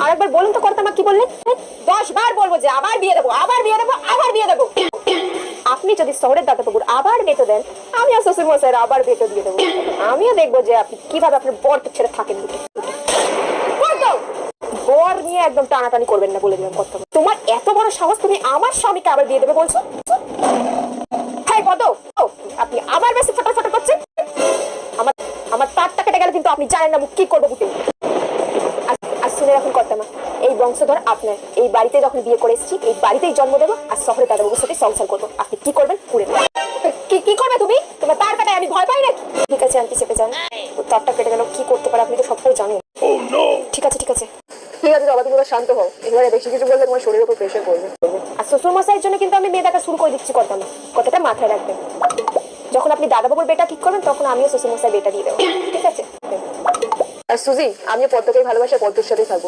আরেকবার বলুন তো কর্তা মা কি বললেন? 10 বার বলবো যে আবার বিয়ে দেবো, আবার বিয়ে দেবো, আবার বিয়ে দেবো। আপনি যদি শহরের দাদাবাবুর আবার বেটো দেন, আমিও শ্বশুর মশাইয়ের আবার বেটো দিয়ে দেবো। আমিও দেখবো যে আপনি কিভাবে আপনার বর ছেড়ে থাকেন। বর নিয়ে একদম টানাটানি করবেন না, বলে দিলাম কর্তা। তোমার এত বড় সাহস, তুমি আমার স্বামীকে আবার বিয়ে দেবে বলছো? হ্যাঁ কত, আপনি আবার বেশি ফটাফট করছেন। আমার আমার তারটা কেটে গেলে কিন্তু আপনি জানেন না আমি কি করবো বুঝতে। আর শুনে রাখুন কর্তা মা, এই বংশধর আপনার। এই বাড়িতে যখন বিয়ে করে এসেছি, এই বাড়িতেই জন্ম দেবো, আর শহরে দাদাবাবুর সাথে সংসার করবো। আপনি কি করবেন পুরে কি কি করবে তুমি? তোমার তার কাটায় আমি ভয় পাই নাকি? ঠিক আছে আন্টি, চেপে যান। তারটা কেটে গেল, কি করতে পারে আপনি তো সবটাই জানেন। ঠিক আছে ঠিক আছে ঠিক আছে বাবা, তুমি শান্ত হও। এবারে বেশি কিছু বললে তোমার শরীরের উপর প্রেশার পড়বে। আর শ্বশুর মশাইয়ের জন্য কিন্তু আমি মেয়ে দেখা শুরু করে দিচ্ছি কর্তা মা, কথাটা মাথায় রাখবেন। যখন আপনি দাদাবাবুর বেটা ঠিক করবেন, তখন আমিও শ্বশুর মশাই বেটা দিয়ে দেবো, ঠিক আছে? আর সুজি, আমিও পদ্মকেই ভালোবাসি, পদ্মর সাথেই থাকবো।